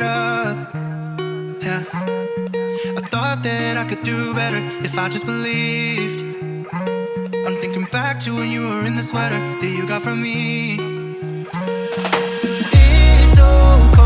up. Yeah, I thought that I could do better if I just believed. I'm thinking back to when you were in the sweater that you got from me. It's so cold